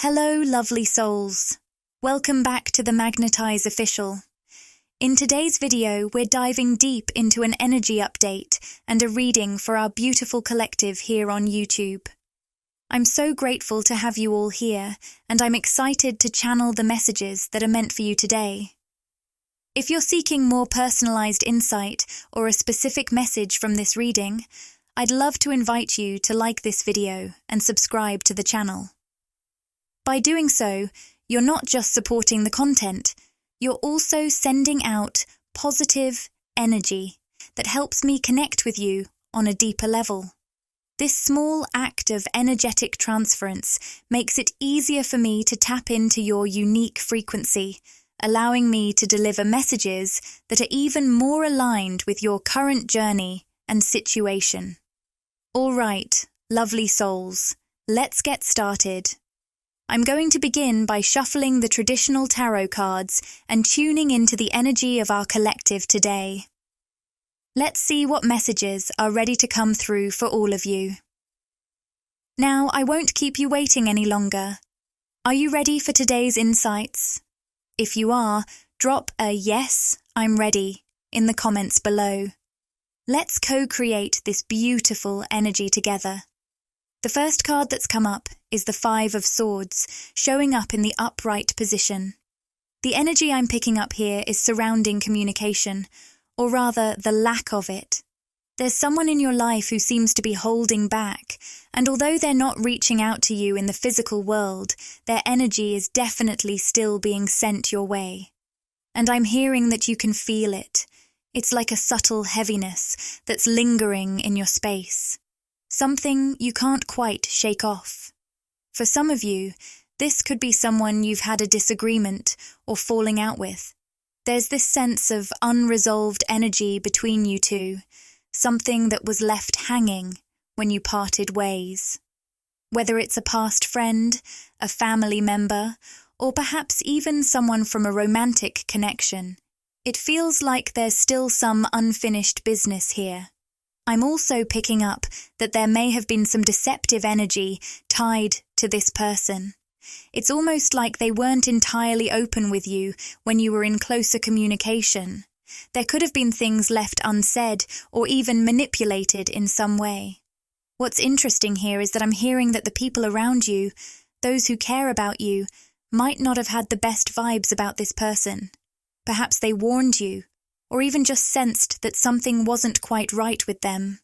Hello, lovely souls. Welcome back to the Magnetize Official. In today's video, we're diving deep into an energy update and a reading for our beautiful collective here on YouTube. I'm so grateful to have you all here, and I'm excited to channel the messages that are meant for you today. If you're seeking more personalized insight or a specific message from this reading, I'd love to invite you to like this video and subscribe to the channel. By doing so, you're not just supporting the content, you're also sending out positive energy that helps me connect with you on a deeper level. This small act of energetic transference makes it easier for me to tap into your unique frequency, allowing me to deliver messages that are even more aligned with your current journey and situation. All right, lovely souls, let's get started. I'm going to begin by shuffling the traditional tarot cards and tuning into the energy of our collective today. Let's see what messages are ready to come through for all of you. Now, I won't keep you waiting any longer. Are you ready for today's insights? If you are, drop a "Yes, I'm ready" in the comments below. Let's co-create this beautiful energy together. The first card that's come up is the Five of Swords, showing up in the upright position. The energy I'm picking up here is surrounding communication, or rather the lack of it. There's someone in your life who seems to be holding back, and although they're not reaching out to you in the physical world, their energy is definitely still being sent your way. And I'm hearing that you can feel it. It's like a subtle heaviness that's lingering in your space. Something you can't quite shake off. For some of you, this could be someone you've had a disagreement or falling out with. There's this sense of unresolved energy between you two, something that was left hanging when you parted ways. Whether it's a past friend, a family member, or perhaps even someone from a romantic connection, it feels like there's still some unfinished business here. I'm also picking up that there may have been some deceptive energy tied to this person. It's almost like they weren't entirely open with you when you were in closer communication. There could have been things left unsaid or even manipulated in some way. What's interesting here is that I'm hearing that the people around you, those who care about you, might not have had the best vibes about this person. Perhaps they warned you, or even just sensed that something wasn't quite right with them.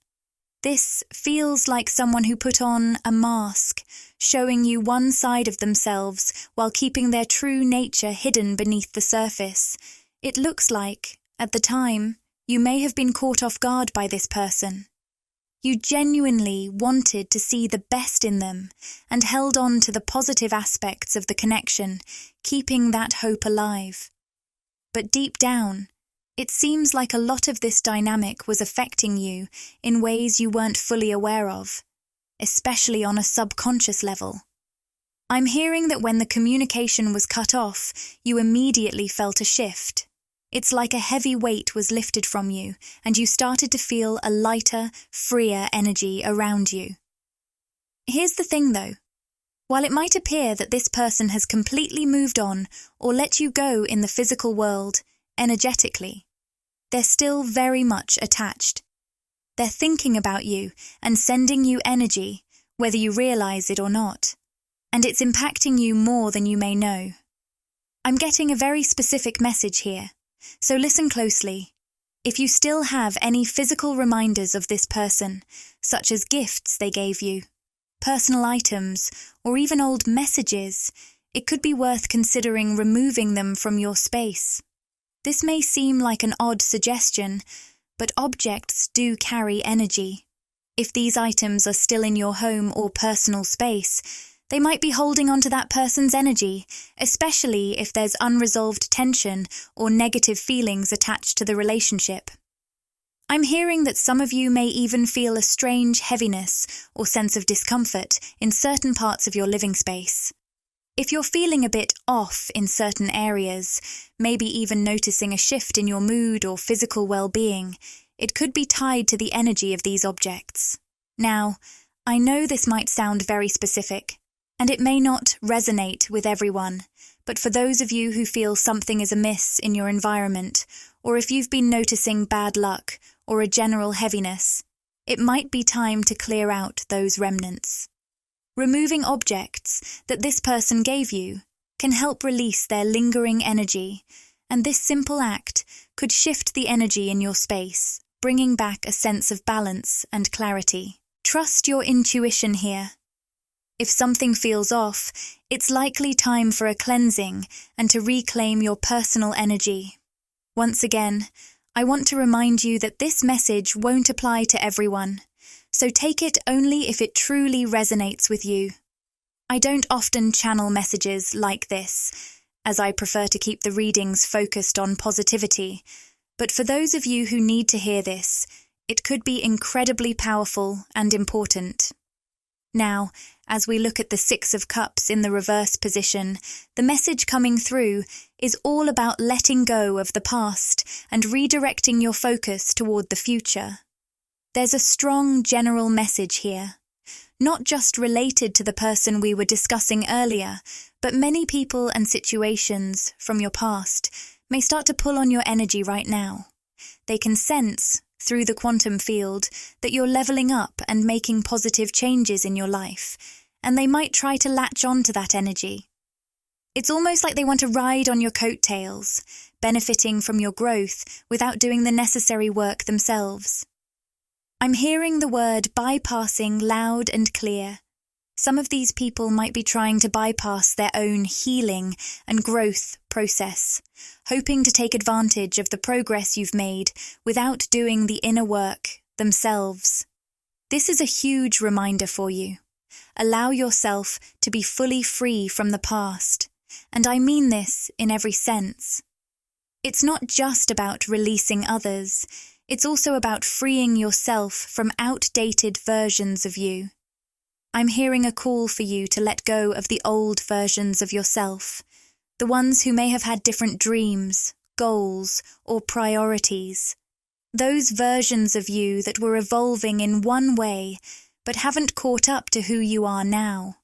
This feels like someone who put on a mask, showing you one side of themselves while keeping their true nature hidden beneath the surface. It looks like, at the time, you may have been caught off guard by this person. You genuinely wanted to see the best in them and held on to the positive aspects of the connection, keeping that hope alive. But deep down, it seems like a lot of this dynamic was affecting you in ways you weren't fully aware of, especially on a subconscious level. I'm hearing that when the communication was cut off, you immediately felt a shift. It's like a heavy weight was lifted from you, and you started to feel a lighter, freer energy around you. Here's the thing though. While it might appear that this person has completely moved on or let you go in the physical world, energetically, they're still very much attached. They're thinking about you and sending you energy, whether you realize it or not. And it's impacting you more than you may know. I'm getting a very specific message here, so listen closely. If you still have any physical reminders of this person, such as gifts they gave you, personal items, or even old messages, it could be worth considering removing them from your space. This may seem like an odd suggestion, but objects do carry energy. If these items are still in your home or personal space, they might be holding onto that person's energy, especially if there's unresolved tension or negative feelings attached to the relationship. I'm hearing that some of you may even feel a strange heaviness or sense of discomfort in certain parts of your living space. If you're feeling a bit off in certain areas, maybe even noticing a shift in your mood or physical well-being, it could be tied to the energy of these objects. Now, I know this might sound very specific, And it may not resonate with everyone, but for those of you who feel something is amiss in your environment, or if you've been noticing bad luck or a general heaviness, it might be time to clear out those remnants. Removing objects that this person gave you can help release their lingering energy, and this simple act could shift the energy in your space, bringing back a sense of balance and clarity. Trust your intuition here. If something feels off, it's likely time for a cleansing and to reclaim your personal energy. Once again, I want to remind you that this message won't apply to everyone, so take it only if it truly resonates with you. I don't often channel messages like this, as I prefer to keep the readings focused on positivity, but for those of you who need to hear this, it could be incredibly powerful and important. Now, as we look at the Six of Cups in the reverse position, the message coming through is all about letting go of the past and redirecting your focus toward the future. There's a strong general message here, not just related to the person we were discussing earlier, but many people and situations from your past may start to pull on your energy right now. They can sense, through the quantum field, that you're leveling up and making positive changes in your life, and they might try to latch on to that energy. It's almost like they want to ride on your coattails, benefiting from your growth without doing the necessary work themselves. I'm hearing the word bypassing loud and clear. Some of these people might be trying to bypass their own healing and growth process, hoping to take advantage of the progress you've made without doing the inner work themselves. This is a huge reminder for you. Allow yourself to be fully free from the past, and I mean this in every sense. It's not just about releasing others, it's also about freeing yourself from outdated versions of you. I'm hearing a call for you to let go of the old versions of yourself, the ones who may have had different dreams, goals, or priorities. Those versions of you that were evolving in one way, but haven't caught up to who you are now.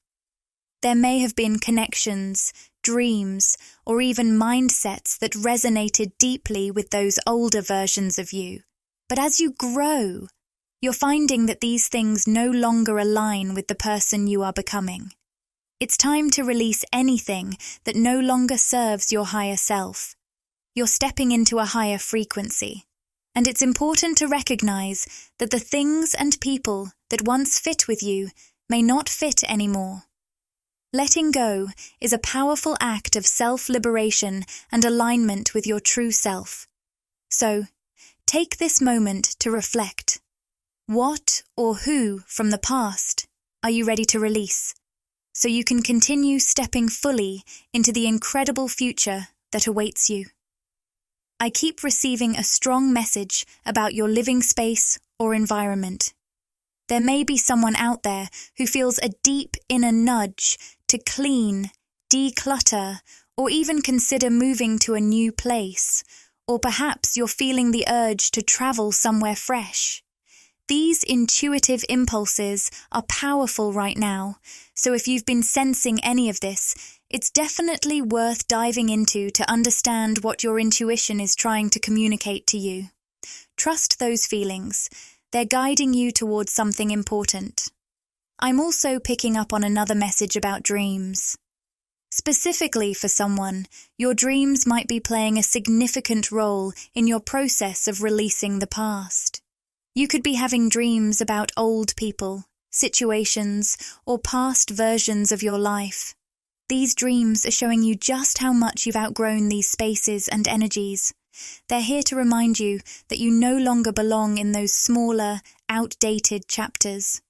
There may have been connections, dreams, or even mindsets that resonated deeply with those older versions of you. But as you grow, you're finding that these things no longer align with the person you are becoming. It's time to release anything that no longer serves your higher self. You're stepping into a higher frequency, and it's important to recognize that the things and people that once fit with you may not fit anymore. Letting go is a powerful act of self-liberation and alignment with your true self. So, take this moment to reflect. What or who from the past are you ready to release, so you can continue stepping fully into the incredible future that awaits you? I keep receiving a strong message about your living space or environment. There may be someone out there who feels a deep inner nudge to clean, declutter, or even consider moving to a new place, or perhaps you're feeling the urge to travel somewhere fresh. These intuitive impulses are powerful right now, so if you've been sensing any of this, it's definitely worth diving into to understand what your intuition is trying to communicate to you. Trust those feelings. They're guiding you towards something important. I'm also picking up on another message about dreams. Specifically for someone, your dreams might be playing a significant role in your process of releasing the past. You could be having dreams about old people, situations, or past versions of your life. These dreams are showing you just how much you've outgrown these spaces and energies. They're here to remind you that you no longer belong in those smaller, outdated chapters.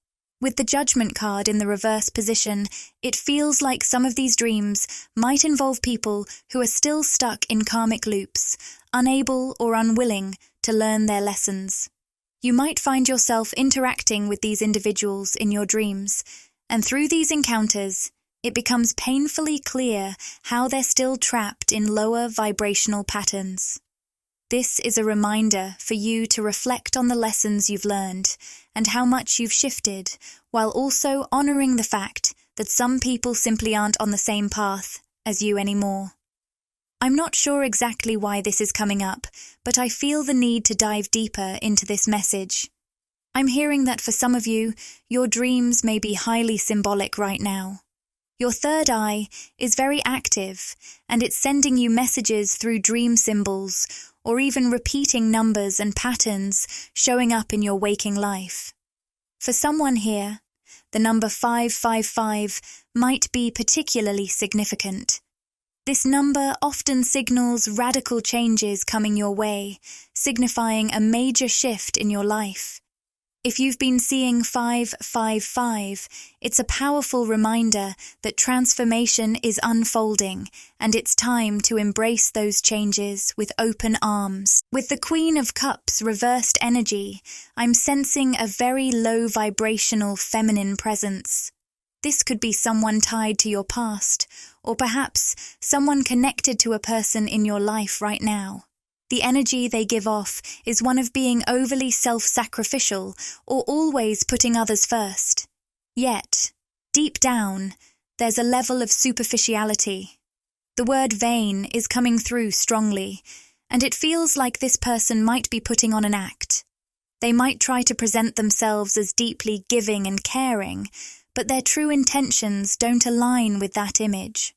With the Judgment card in the reverse position, it feels like some of these dreams might involve people who are still stuck in karmic loops, unable or unwilling to learn their lessons. You might find yourself interacting with these individuals in your dreams, and through these encounters, it becomes painfully clear how they're still trapped in lower vibrational patterns. This is a reminder for you to reflect on the lessons you've learned and how much you've shifted, while also honoring the fact that some people simply aren't on the same path as you anymore. I'm not sure exactly why this is coming up, but I feel the need to dive deeper into this message. I'm hearing that for some of you, your dreams may be highly symbolic right now. Your third eye is very active, and it's sending you messages through dream symbols or even repeating numbers and patterns showing up in your waking life. For someone here, the number 555 might be particularly significant. This number often signals radical changes coming your way, signifying a major shift in your life. If you've been seeing 555, it's a powerful reminder that transformation is unfolding and it's time to embrace those changes with open arms. With the Queen of Cups reversed energy, I'm sensing a very low-vibrational feminine presence. This could be someone tied to your past, or perhaps someone connected to a person in your life right now. The energy they give off is one of being overly self-sacrificial or always putting others first. Yet, deep down, there's a level of superficiality. The word vain is coming through strongly, and it feels like this person might be putting on an act. They might try to present themselves as deeply giving and caring, but their true intentions don't align with that image.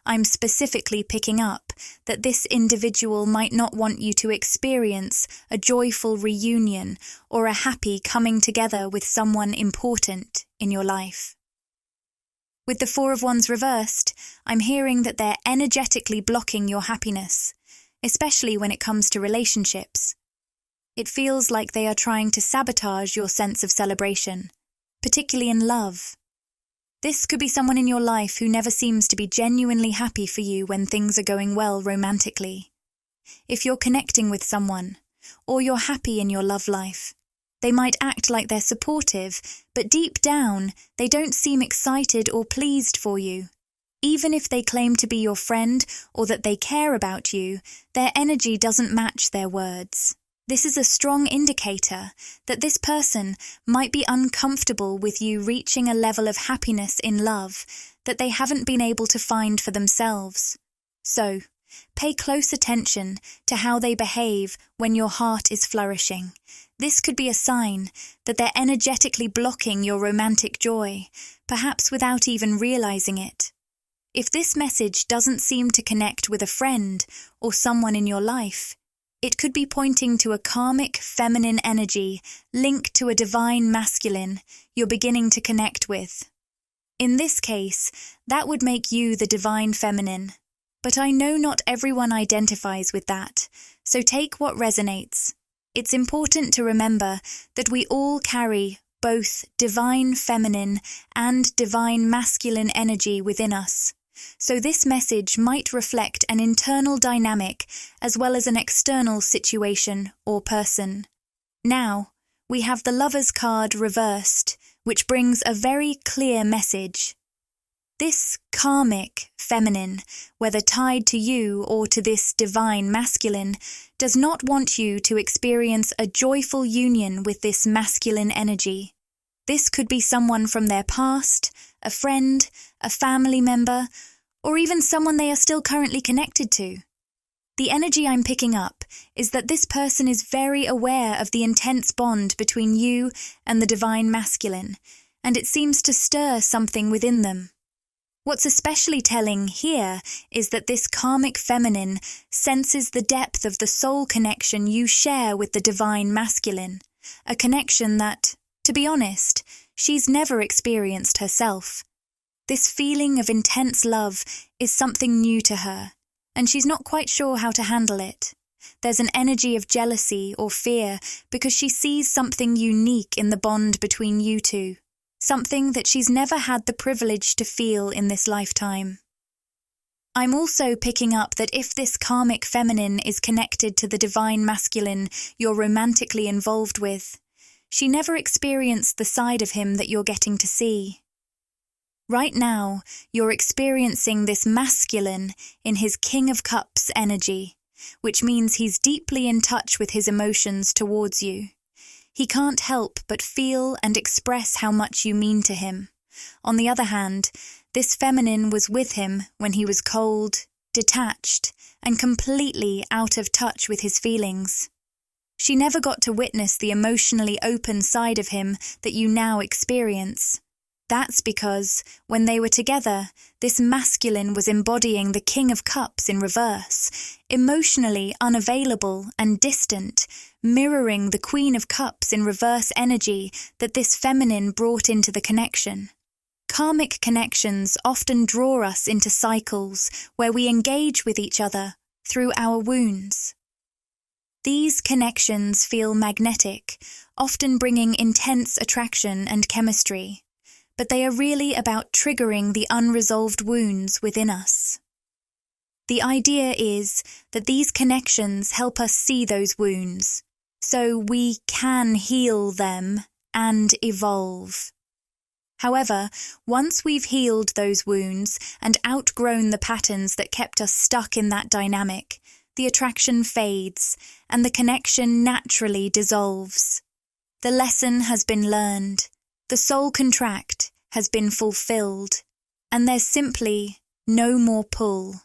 I'm specifically picking up that this individual might not want you to experience a joyful reunion or a happy coming together with someone important in your life. With the Four of Wands reversed, I'm hearing that they're energetically blocking your happiness, especially when it comes to relationships. It feels like they are trying to sabotage your sense of celebration, particularly in love. This could be someone in your life who never seems to be genuinely happy for you when things are going well romantically. If you're connecting with someone, or you're happy in your love life, they might act like they're supportive, but deep down, they don't seem excited or pleased for you. Even if they claim to be your friend or that they care about you, their energy doesn't match their words. This is a strong indicator that this person might be uncomfortable with you reaching a level of happiness in love that they haven't been able to find for themselves. So, pay close attention to how they behave when your heart is flourishing. This could be a sign that they're energetically blocking your romantic joy, perhaps without even realizing it. If this message doesn't seem to connect with a friend or someone in your life, it could be pointing to a karmic feminine energy linked to a divine masculine you're beginning to connect with. In this case, that would make you the divine feminine. But I know not everyone identifies with that, so take what resonates. It's important to remember that we all carry both divine feminine and divine masculine energy within us. So this message might reflect an internal dynamic as well as an external situation or person. Now, we have the Lover's card reversed, which brings a very clear message. This karmic feminine, whether tied to you or to this divine masculine, does not want you to experience a joyful union with this masculine energy. This could be someone from their past, a friend, a family member, or even someone they are still currently connected to. The energy I'm picking up is that this person is very aware of the intense bond between you and the divine masculine, and it seems to stir something within them. What's especially telling here is that this karmic feminine senses the depth of the soul connection you share with the divine masculine, a connection that, to be honest, she's never experienced herself. This feeling of intense love is something new to her, and she's not quite sure how to handle it. There's an energy of jealousy or fear because she sees something unique in the bond between you two, something that she's never had the privilege to feel in this lifetime. I'm also picking up that if this karmic feminine is connected to the divine masculine you're romantically involved with, she never experienced the side of him that you're getting to see. Right now, you're experiencing this masculine in his King of Cups energy, which means he's deeply in touch with his emotions towards you. He can't help but feel and express how much you mean to him, On the other hand, this feminine was with him when he was cold, detached, and completely out of touch with his feelings. She never got to witness the emotionally open side of him that you now experience. That's because, when they were together, this masculine was embodying the King of Cups in reverse, emotionally unavailable and distant, mirroring the Queen of Cups in reverse energy that this feminine brought into the connection. Karmic connections often draw us into cycles where we engage with each other through our wounds. These connections feel magnetic, often bringing intense attraction and chemistry, but they are really about triggering the unresolved wounds within us. The idea is that these connections help us see those wounds, so we can heal them and evolve. However, once we've healed those wounds and outgrown the patterns that kept us stuck in that dynamic, the attraction fades and the connection naturally dissolves. The lesson has been learned, the soul contract has been fulfilled, and there's simply no more pull.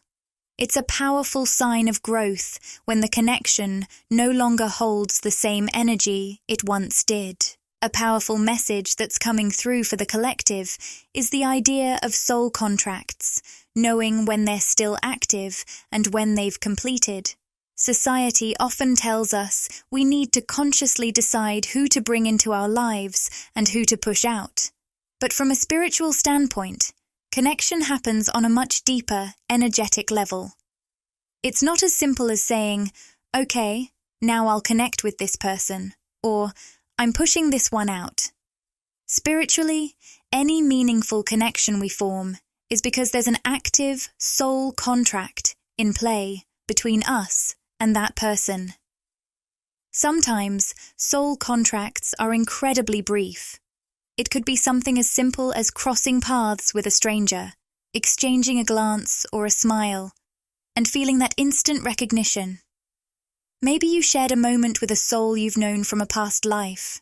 It's a powerful sign of growth when the connection no longer holds the same energy it once did. A powerful message that's coming through for the collective is the idea of soul contracts, knowing when they're still active and when they've completed. Society often tells us we need to consciously decide who to bring into our lives and who to push out. But from a spiritual standpoint, connection happens on a much deeper, energetic level. It's not as simple as saying, okay, now I'll connect with this person, or I'm pushing this one out. Spiritually, any meaningful connection we form is because there's an active soul contract in play between us and that person. Sometimes soul contracts are incredibly brief. It could be something as simple as crossing paths with a stranger, exchanging a glance or a smile, and feeling that instant recognition. Maybe you shared a moment with a soul you've known from a past life.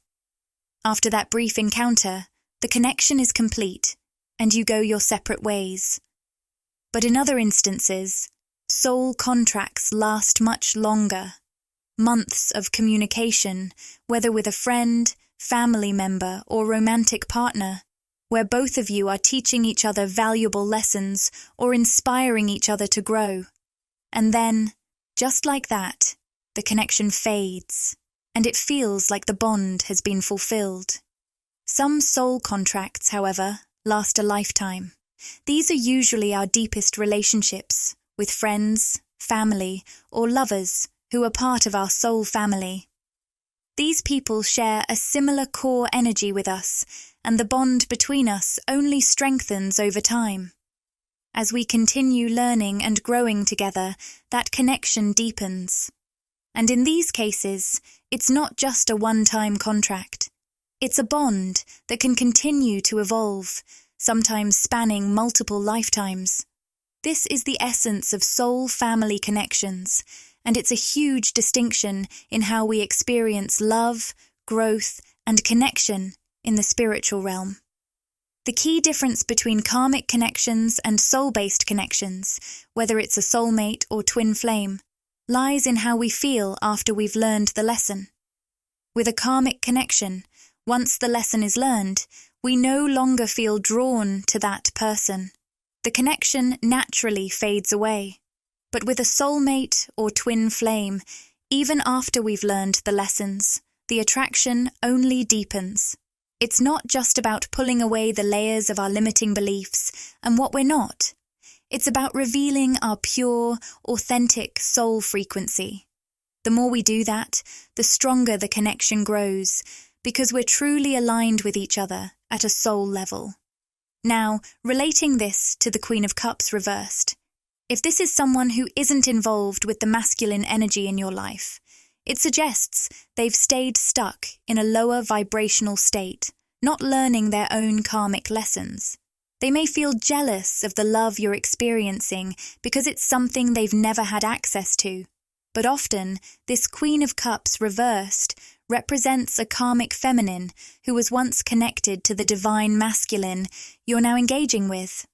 After that brief encounter, the connection is complete, and you go your separate ways. But in other instances, soul contracts last much longer. Months of communication, whether with a friend, family member, or romantic partner, where both of you are teaching each other valuable lessons or inspiring each other to grow. And then, just like that, the connection fades, and it feels like the bond has been fulfilled. Some soul contracts, however, last a lifetime. These are usually our deepest relationships, with friends, family, or lovers who are part of our soul family. These people share a similar core energy with us, and the bond between us only strengthens over time. As we continue learning and growing together, that connection deepens. And in these cases, it's not just a one-time contract. It's a bond that can continue to evolve, sometimes spanning multiple lifetimes. This is the essence of soul family connections, and it's a huge distinction in how we experience love, growth, and connection in the spiritual realm. The key difference between karmic connections and soul-based connections, whether it's a soulmate or twin flame, lies in how we feel after we've learned the lesson. With a karmic connection, once the lesson is learned, we no longer feel drawn to that person. The connection naturally fades away. But with a soulmate or twin flame, even after we've learned the lessons, the attraction only deepens. It's not just about pulling away the layers of our limiting beliefs and what we're not. It's about revealing our pure, authentic soul frequency. The more we do that, the stronger the connection grows, because we're truly aligned with each other at a soul level. Now, relating this to the Queen of Cups reversed, if this is someone who isn't involved with the masculine energy in your life, it suggests they've stayed stuck in a lower vibrational state, not learning their own karmic lessons. They may feel jealous of the love you're experiencing because it's something they've never had access to. But often, this Queen of Cups reversed represents a karmic feminine who was once connected to the divine masculine you're now engaging with.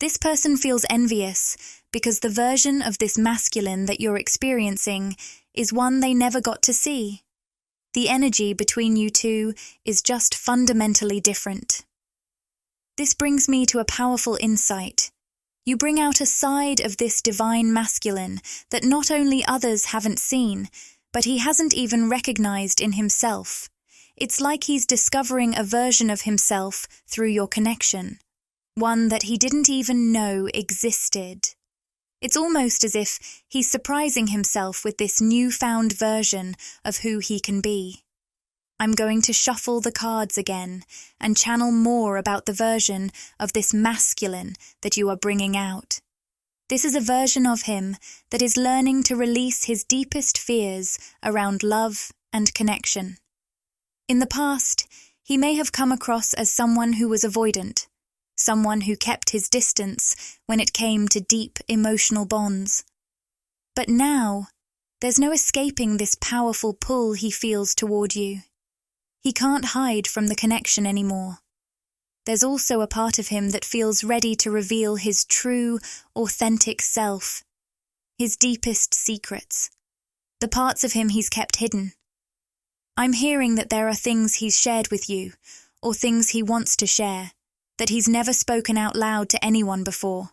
This person feels envious because the version of this masculine that you're experiencing is one they never got to see. The energy between you two is just fundamentally different. This brings me to a powerful insight. You bring out a side of this divine masculine that not only others haven't seen, but he hasn't even recognized in himself. It's like he's discovering a version of himself through your connection, one that he didn't even know existed. It's almost as if he's surprising himself with this newfound version of who he can be. I'm going to shuffle the cards again and channel more about the version of this masculine that you are bringing out. This is a version of him that is learning to release his deepest fears around love and connection. In the past, he may have come across as someone who was avoidant, someone who kept his distance when it came to deep emotional bonds. But now, there's no escaping this powerful pull he feels toward you. He can't hide from the connection anymore. There's also a part of him that feels ready to reveal his true, authentic self, his deepest secrets, the parts of him he's kept hidden. I'm hearing that there are things he's shared with you, or things he wants to share, that he's never spoken out loud to anyone before.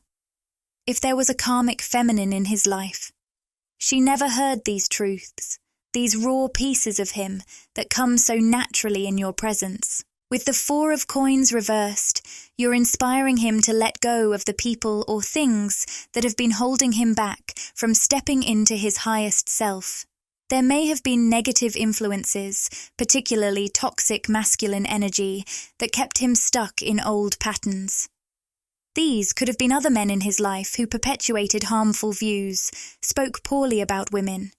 If there was a karmic feminine in his life, she never heard these truths, these raw pieces of him that come so naturally in your presence. With the Four of Coins reversed, you're inspiring him to let go of the people or things that have been holding him back from stepping into his highest self. There may have been negative influences, particularly toxic masculine energy, that kept him stuck in old patterns. These could have been other men in his life who perpetuated harmful views, spoke poorly about women,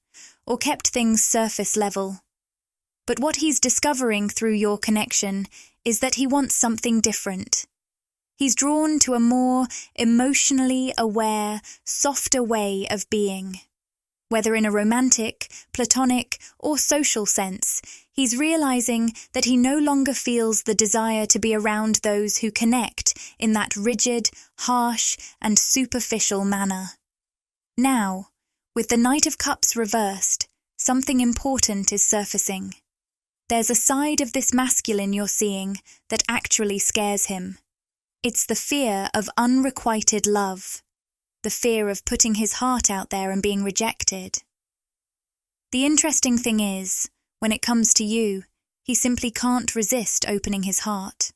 or kept things surface level. But what he's discovering through your connection is that he wants something different. He's drawn to a more emotionally aware, softer way of being. Whether in a romantic, platonic, or social sense, he's realizing that he no longer feels the desire to be around those who connect in that rigid, harsh, and superficial manner. Now, with the Knight of Cups reversed, something important is surfacing. There's a side of this masculine you're seeing that actually scares him. It's the fear of unrequited love, the fear of putting his heart out there and being rejected. The interesting thing is, when it comes to you, he simply can't resist opening his heart.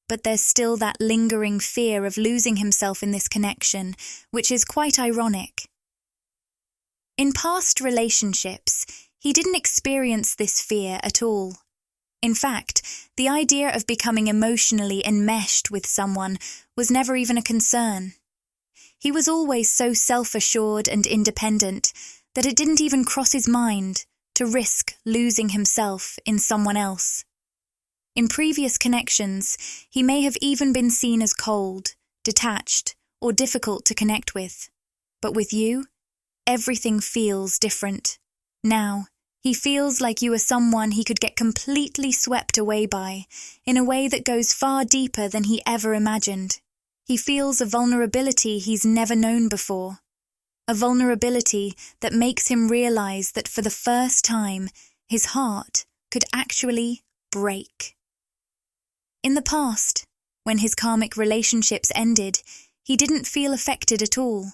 But there's still that lingering fear of losing himself in this connection, which is quite ironic. In past relationships, he didn't experience this fear at all. In fact, the idea of becoming emotionally enmeshed with someone was never even a concern. He was always so self-assured and independent that it didn't even cross his mind to risk losing himself in someone else. In previous connections, he may have even been seen as cold, detached, or difficult to connect with. But with you, everything feels different. Now, he feels like you are someone he could get completely swept away by, in a way that goes far deeper than he ever imagined. He feels a vulnerability he's never known before. A vulnerability that makes him realize that for the first time, his heart could actually break. In the past, when his karmic relationships ended, he didn't feel affected at all.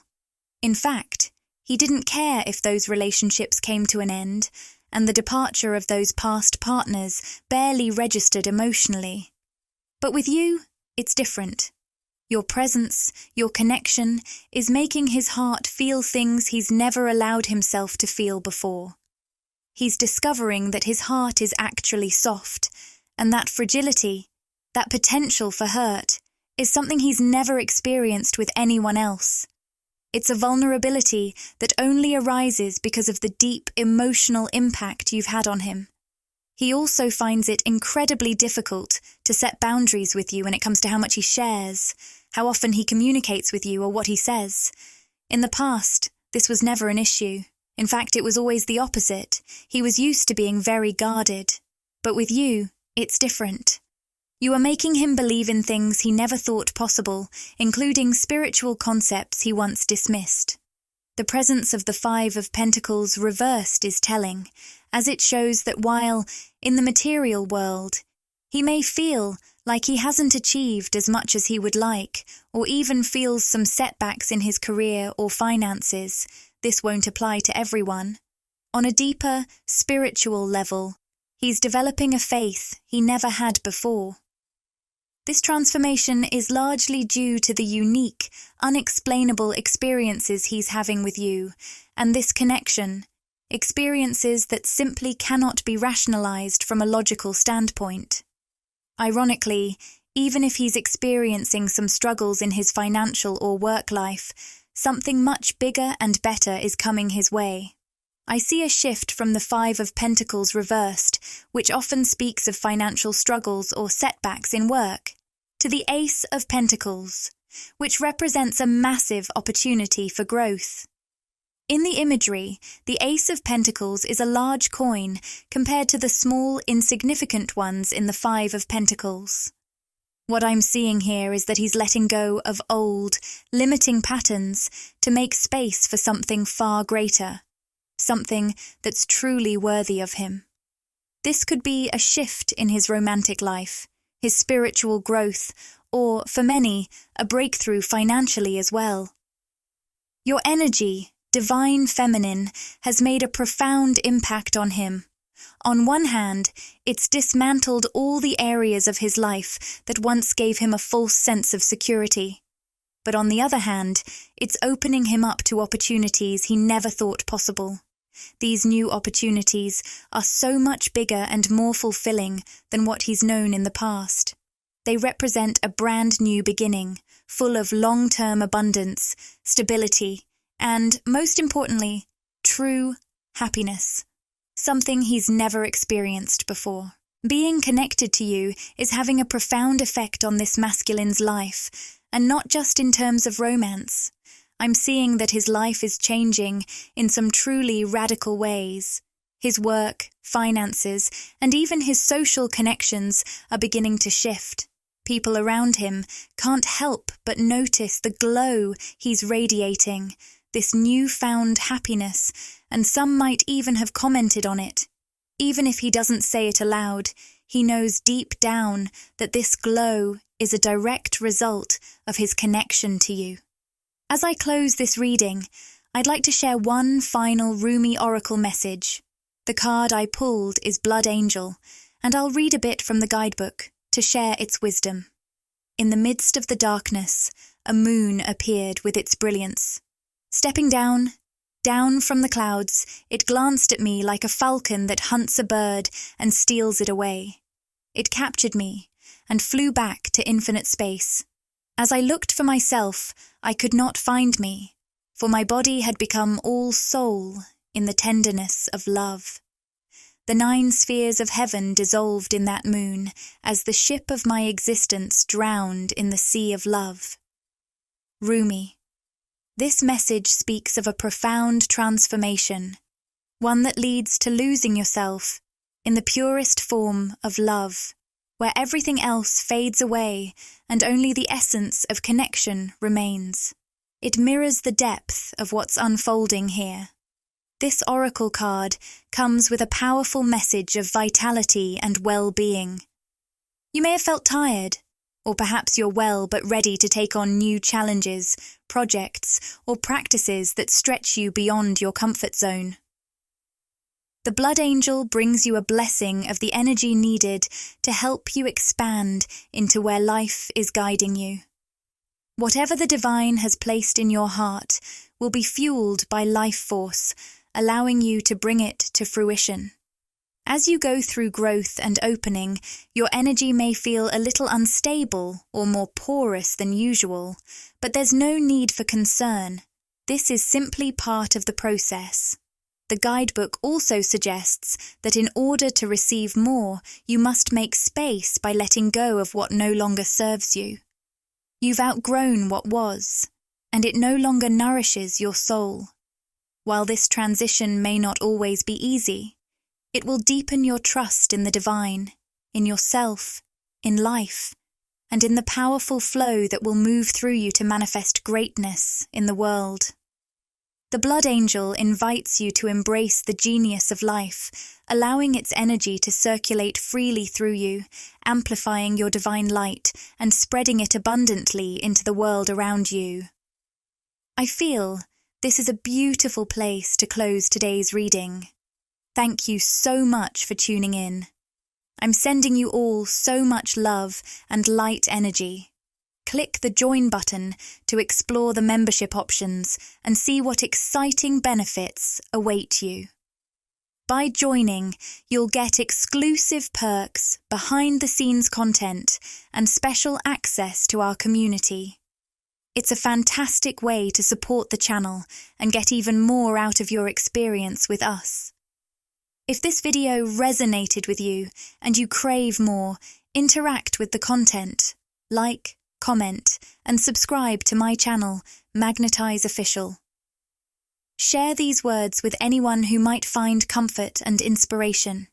In fact, he didn't care if those relationships came to an end, and the departure of those past partners barely registered emotionally. But with you, it's different. Your presence, your connection, is making his heart feel things he's never allowed himself to feel before. He's discovering that his heart is actually soft, and that fragility, that potential for hurt, is something he's never experienced with anyone else. It's a vulnerability that only arises because of the deep emotional impact you've had on him. He also finds it incredibly difficult to set boundaries with you when it comes to how much he shares, how often he communicates with you, or what he says. In the past, this was never an issue. In fact, it was always the opposite. He was used to being very guarded. But with you, it's different. You are making him believe in things he never thought possible, including spiritual concepts he once dismissed. The presence of the Five of Pentacles reversed is telling, as it shows that while, in the material world, he may feel like he hasn't achieved as much as he would like, or even feels some setbacks in his career or finances, this won't apply to everyone. On a deeper, spiritual level, he's developing a faith he never had before. This transformation is largely due to the unique, unexplainable experiences he's having with you, and this connection, experiences that simply cannot be rationalized from a logical standpoint. Ironically, even if he's experiencing some struggles in his financial or work life, something much bigger and better is coming his way. I see a shift from the Five of Pentacles reversed, which often speaks of financial struggles or setbacks in work, to the Ace of Pentacles, which represents a massive opportunity for growth. In the imagery, the Ace of Pentacles is a large coin compared to the small, insignificant ones in the Five of Pentacles. What I'm seeing here is that he's letting go of old, limiting patterns to make space for something far greater, something that's truly worthy of him. This could be a shift in his romantic life, his spiritual growth, or, for many, a breakthrough financially as well. Your energy, divine feminine, has made a profound impact on him. On one hand, it's dismantled all the areas of his life that once gave him a false sense of security. But on the other hand, it's opening him up to opportunities he never thought possible. These new opportunities are so much bigger and more fulfilling than what he's known in the past. They represent a brand new beginning, full of long-term abundance, stability, and, most importantly, true happiness. Something he's never experienced before. Being connected to you is having a profound effect on this masculine's life, and not just in terms of romance. I'm seeing that his life is changing in some truly radical ways. His work, finances, and even his social connections are beginning to shift. People around him can't help but notice the glow he's radiating, this newfound happiness, and some might even have commented on it. Even if he doesn't say it aloud, he knows deep down that this glow is a direct result of his connection to you. As I close this reading, I'd like to share one final Rumi oracle message. The card I pulled is Blood Angel, and I'll read a bit from the guidebook to share its wisdom. In the midst of the darkness, a moon appeared with its brilliance. Stepping down from the clouds, it glanced at me like a falcon that hunts a bird and steals it away. It captured me and flew back to infinite space. As I looked for myself, I could not find me, for my body had become all soul in the tenderness of love. The 9 spheres of heaven dissolved in that moon as the ship of my existence drowned in the sea of love. Rumi. This message speaks of a profound transformation, one that leads to losing yourself in the purest form of love, where everything else fades away and only the essence of connection remains. It mirrors the depth of what's unfolding here. This oracle card comes with a powerful message of vitality and well-being. You may have felt tired, or perhaps you're well but ready to take on new challenges, projects, or practices that stretch you beyond your comfort zone. The Blood Angel brings you a blessing of the energy needed to help you expand into where life is guiding you. Whatever the divine has placed in your heart will be fueled by life force, allowing you to bring it to fruition. As you go through growth and opening, your energy may feel a little unstable or more porous than usual, but there's no need for concern. This is simply part of the process. The guidebook also suggests that in order to receive more, you must make space by letting go of what no longer serves you. You've outgrown what was, and it no longer nourishes your soul. While this transition may not always be easy, it will deepen your trust in the divine, in yourself, in life, and in the powerful flow that will move through you to manifest greatness in the world. The Blood Angel invites you to embrace the genius of life, allowing its energy to circulate freely through you, amplifying your divine light and spreading it abundantly into the world around you. I feel this is a beautiful place to close today's reading. Thank you so much for tuning in. I'm sending you all so much love and light energy. Click the join button to explore the membership options and see what exciting benefits await you. By joining, you'll get exclusive perks, behind-the-scenes content, and special access to our community. It's a fantastic way to support the channel and get even more out of your experience with us. If this video resonated with you and you crave more, interact with the content, like, comment, and subscribe to my channel, Magnetize Official. Share these words with anyone who might find comfort and inspiration.